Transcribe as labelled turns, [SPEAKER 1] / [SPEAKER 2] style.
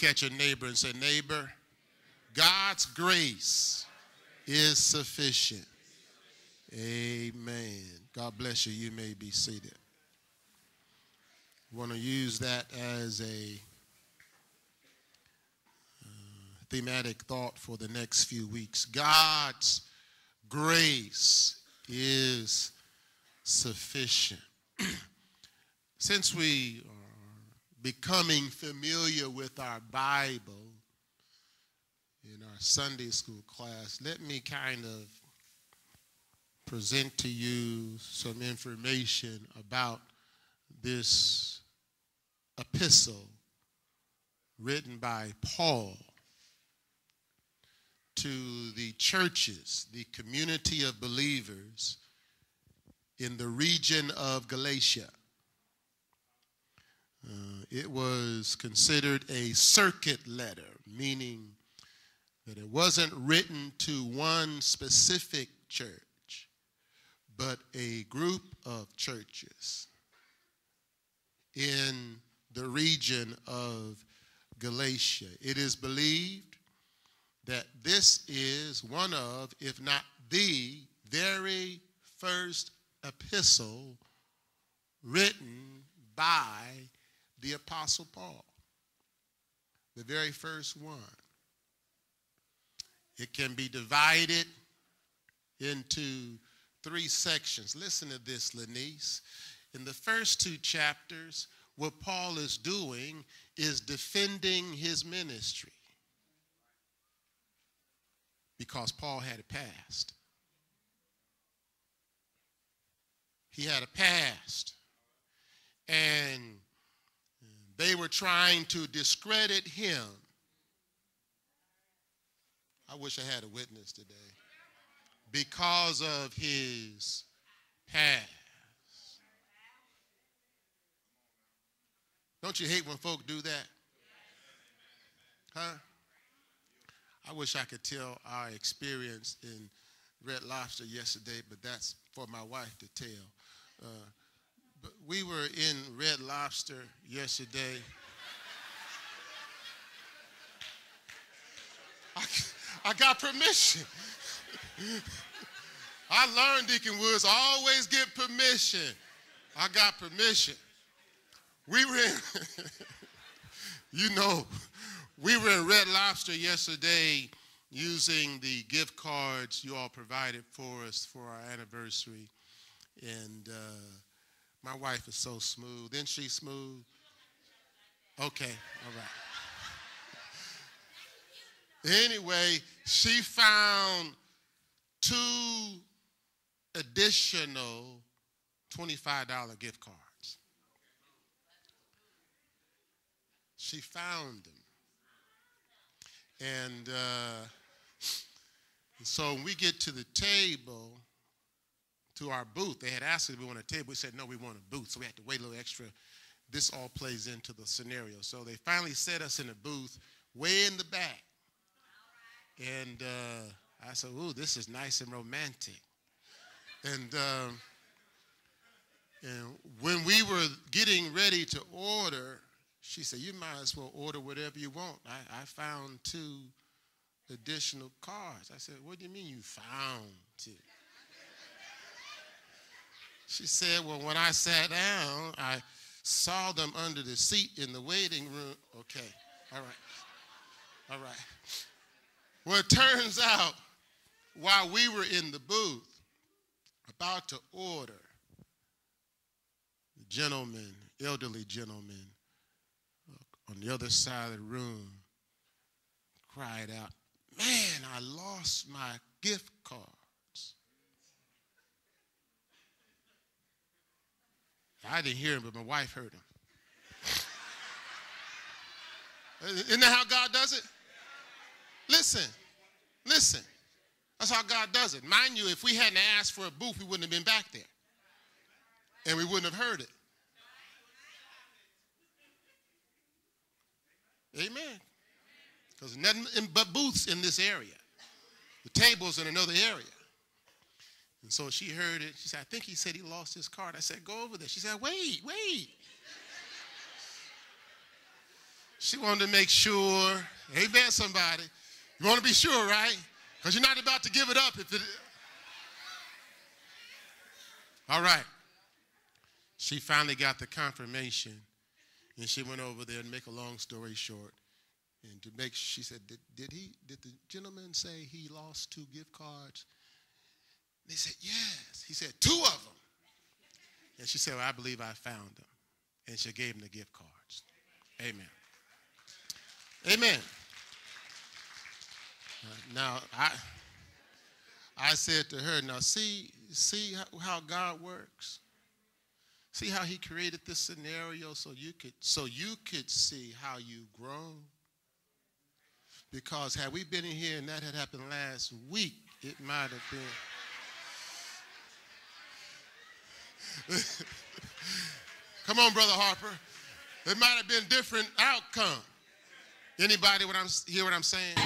[SPEAKER 1] at your neighbor and say, neighbor, God's grace is sufficient. Amen. God bless you. You may be seated. I want to use that as a thematic thought for the next few weeks. God's grace is sufficient. Since we are becoming familiar with our Bible in our Sunday school class, let me kind of present to you some information about this epistle written by Paul to the churches, the community of believers in the region of Galatia. It was considered a circuit letter, meaning that it wasn't written to one specific church, but a group of churches in the region of Galatia. It is believed that this is one of, if not the very first epistle written by the Apostle Paul. The very first one. It can be divided into 3 sections. Listen to this, Lenice. In the first 2 chapters, what Paul is doing is defending his ministry. Because Paul had a past. He had a past. And they were trying to discredit him. I wish I had a witness today. Because of his past. Don't you hate when folk do that? Huh? I wish I could tell our experience in Red Lobster yesterday, but that's for my wife to tell. But we were in Red Lobster yesterday. I got permission. I learned, Deacon Woods, always get permission. I got permission. We were in, we were in Red Lobster yesterday using the gift cards you all provided for us for our anniversary. And my wife is so smooth. Isn't she smooth? Okay, all right. Anyway, she found 2 additional $25 gift cards. She found them. And so when we get to the table, to our booth, they had asked us if we want a table. We said, no, we want a booth. So we had to wait a little extra. This all plays into the scenario. So they finally set us in a booth way in the back. And I said, ooh, this is nice and romantic. And when we were getting ready to order, she said, you might as well order whatever you want. I found 2 additional cards. I said, what do you mean you found 2? She said, well, when I sat down, I saw them under the seat in the waiting room. Okay, all right, all right. Well, it turns out, while we were in the booth, about to order, the gentleman, elderly gentleman, on the other side of the room, cried out, man, I lost my gift cards. I didn't hear him, but my wife heard him. Isn't that how God does it? Listen. That's how God does it. Mind you, if we hadn't asked for a booth, we wouldn't have been back there. And we wouldn't have heard it. Amen. Because nothing but booths in this area. The table's in another area. And so she heard it. She said, I think he said he lost his card. I said, go over there. She said, wait. She wanted to make sure. Amen, somebody. You want to be sure, right? Because you're not about to give it up if it. All right. She finally got the confirmation, and she went over there, and make a long story short, and to make, she said, did the gentleman say he lost 2 gift cards? They said, yes. He said, 2 of them. And she said, well, I believe I found them. And she gave him the gift cards. Amen. Amen. Now, I said to her, now see how God works. See how he created this scenario so you could see how you've grown. Because had we been in here and that had happened last week, it might have been. Come on, Brother Harper. It might have been different outcome. Anybody hear what I'm saying?